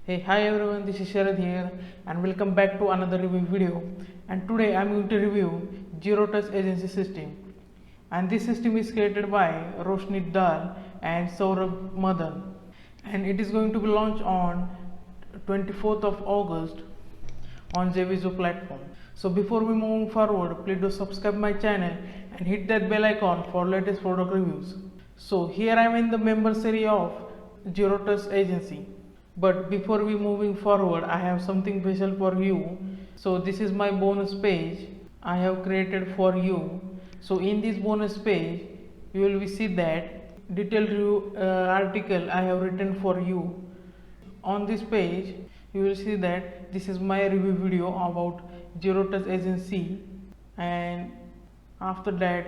Hey, hi everyone, this is Sharad here and welcome back to another review video. And today I'm going to review Zero Touch Agency System. And this system is created by Roshni Dal and Saurabh Madan. And it is going to be launched on 24th of August on JVZoo platform. So before we move forward, please do subscribe my channel and hit that bell icon for latest product reviews. So here I am in the members area of Zero Touch Agency. But before we moving forward, I have something special for you. So this is my bonus page I have created for you. So in this bonus page, you will see that detailed review article I have written for you. On this page, you will see that this is my review video about Zero Touch Agency, and after that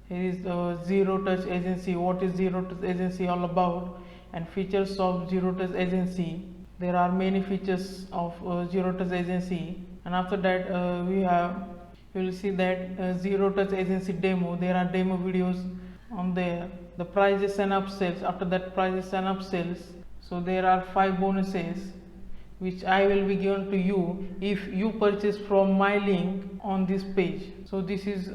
here is the Zero Touch Agency. What is Zero Touch Agency all about, and features of Zero Touch Agency. There are many features of Zero Touch Agency, and after that you will see that Zero Touch Agency demo. There are demo videos on there. The prizes and upsells. After that, prizes and upsells. So there are 5 bonuses which I will be given to you if you purchase from my link on this page. So this is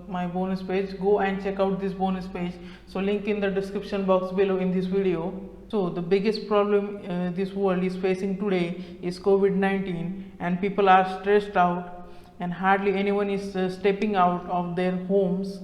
my bonus page. Go and check out this bonus page. So link in the description box below in this video. So the biggest problem this world is facing today is COVID-19, and people are stressed out and hardly anyone is stepping out of their homes.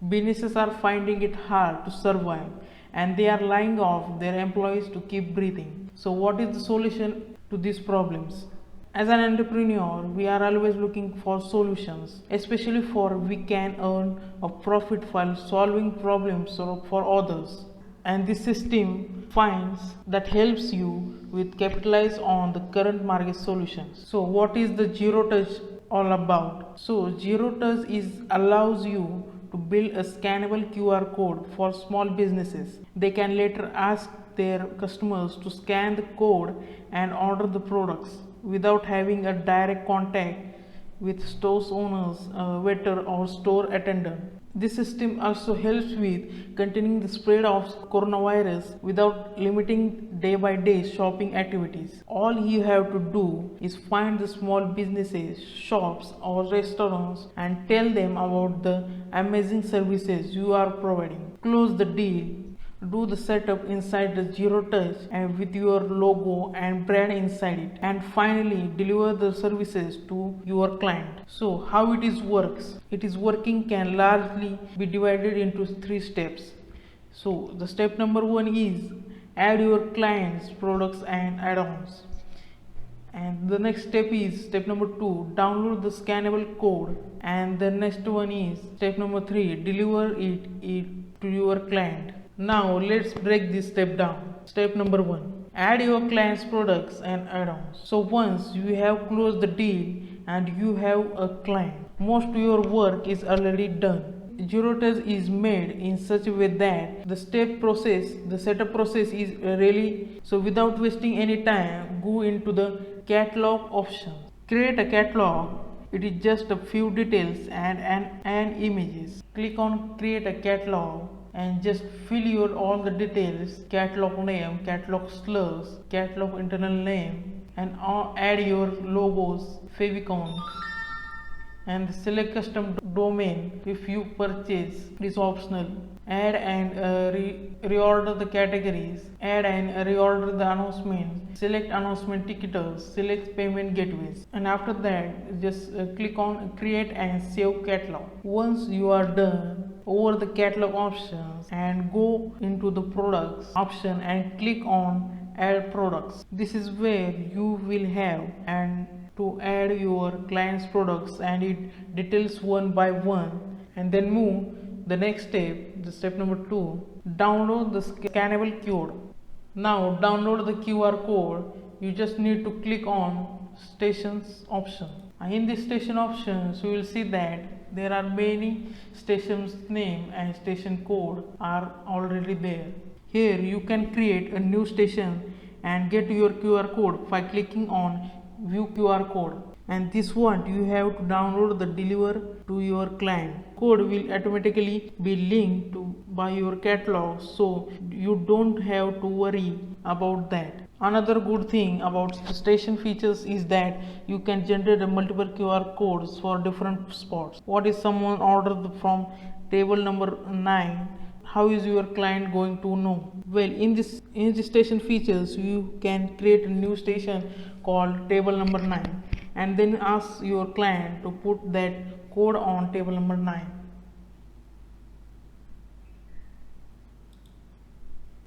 Businesses are finding it hard to survive and they are laying off their employees to keep breathing. So what is the solution to these problems? As an entrepreneur, we are always looking for solutions, especially for we can earn a profit while solving problems for others. And this system finds that helps you with capitalize on the current market solutions. So what is the Zero Touch all about? So Zero Touch allows you to build a scannable QR code for small businesses. They can later ask their customers to scan the code and order the products without having a direct contact with stores owners, waiter or store attendant. This system also helps with containing the spread of coronavirus without limiting day by day shopping activities. All you have to do is find the small businesses, shops or restaurants and tell them about the amazing services you are providing. Close the deal. Do the setup inside the Zero Touch and with your logo and brand inside it, and finally deliver the services to your client. So how it is works? It is working can largely be divided into 3 steps. So the step number 1 is add your client's products and add-ons. And the next step is step number 2, download the scannable code, and the next one is step number 3, deliver it to your client. Now let's break this step down. Step number 1, add your client's products and add-ons. So once you have closed the deal and you have a client, most of your work is already done. Zero Touch is made in such a way that the setup process is really, so without wasting any time, go into the catalog option. Create a catalog. It is just a few details and images. Click on create a catalog and just fill all the details: catalog name, catalog slurs, catalog internal name, and add your logos, favicon, and select custom domain if you purchase. It is optional. Add and reorder the categories. Add and reorder the announcements. Select announcement etiquetters. Select payment gateways. And after that, just click on create and save catalog. Once you are done, over the catalog options and go into the products option and click on add products. This is where you will have and to add your client's products and it details one by one, and then move the next step, the step number 2, download the scannable code. Now download the QR code. You just need to click on stations option. In this station options, you will see that there are many stations name and station code are already there. Here you can create a new station and get your QR code by clicking on view QR code, and this one you have to download the deliver to your client. Code will automatically be linked to by your catalog, so you don't have to worry about that. Another good thing about the station features is that you can generate a multiple QR codes for different spots. What is someone ordered from table number 9? How is your client going to know? Well, in this station features, you can create a new station called table number 9 and then ask your client to put that code on table number 9.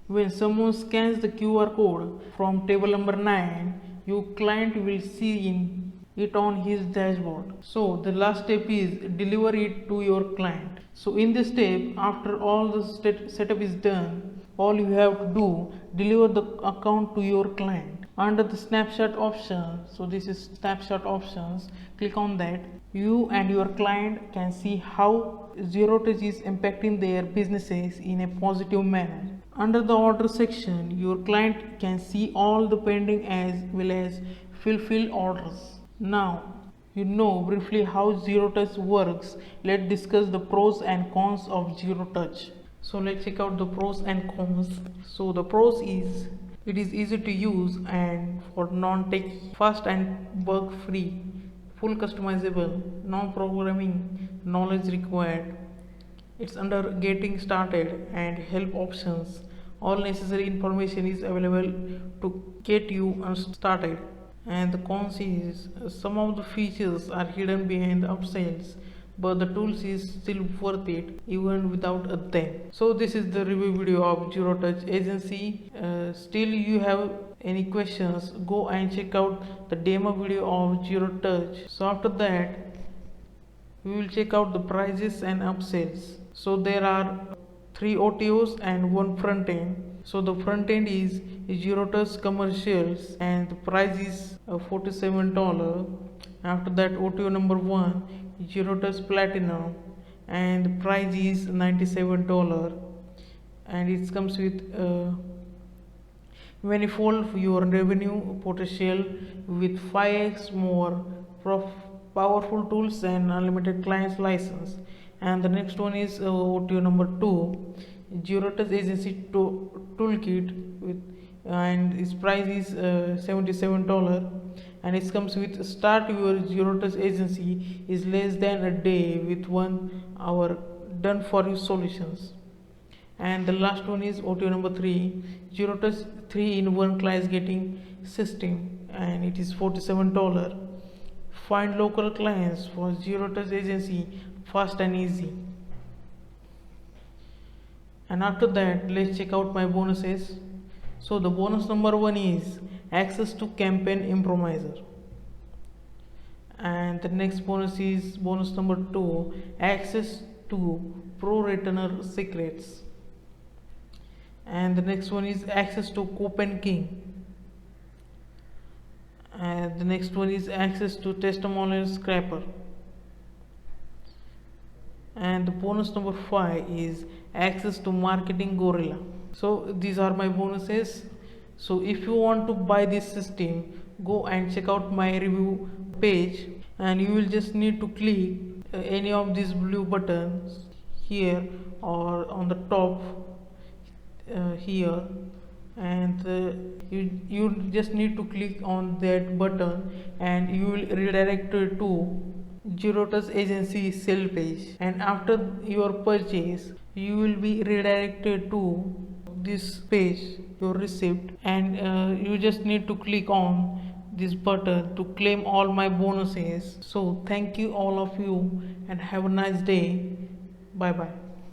When someone scans the QR code from table number 9, your client will see it on his dashboard. So the last step is deliver it to your client. So in this step, after all the setup is done, all you have to do, deliver the account to your client. Under the snapshot option, so this is snapshot options, click on that. You and your client can see how Zero Touch is impacting their businesses in a positive manner. Under the order section, your client can see all the pending as well as fulfilled orders. Now, you know briefly how Zero Touch works. Let's discuss the pros and cons of Zero Touch. So let's check out the pros and cons. So the pros is it is easy to use and for non-tech, fast and bug-free, full customizable, non-programming knowledge required. It's under getting started and help options. All necessary information is available to get you started. And the cons is some of the features are hidden behind the upsells, but the tools is still worth it even without them. So this is the review video of Zero Touch Agency. Still you have any questions, go and check out the demo video of Zero Touch. So after that we will check out the prices and upsells. So there are 3 OTOs and 1 front end. So the front end is Zero Touch commercials and the price is $47. After that OTO number 1, Zero Touch platinum, and the price is $97, and it comes with manifold your revenue potential with 5x more powerful tools and unlimited clients license. And the next one is OTO number 2, Zero Touch Agency toolkit with, and its price is $77, and it comes with start your Zero Touch Agency is less than a day with 1 hour done for you solutions. And the last one is OTO number 3, Zero Touch 3-in-1 clients getting system, and it is $47. Find local clients for Zero Touch Agency fast and easy. And after that, let's check out my bonuses. So the bonus number 1 is access to campaign improviser, and the next bonus is bonus number 2, access to pro retainer secrets, and the next one is access to Coupon King, and the next one is access to testimonial scraper, and the bonus number 5 is access to marketing gorilla. So these are my bonuses. So if you want to buy this system, go and check out my review page, and you will just need to click any of these blue buttons here or on the top here, and you just need to click on that button and you will redirect to Zero Touch Agency sale page, and after your purchase you will be redirected to this page, your receipt, and you just need to click on this button to claim all my bonuses. So thank you all of you and have a nice day. Bye bye.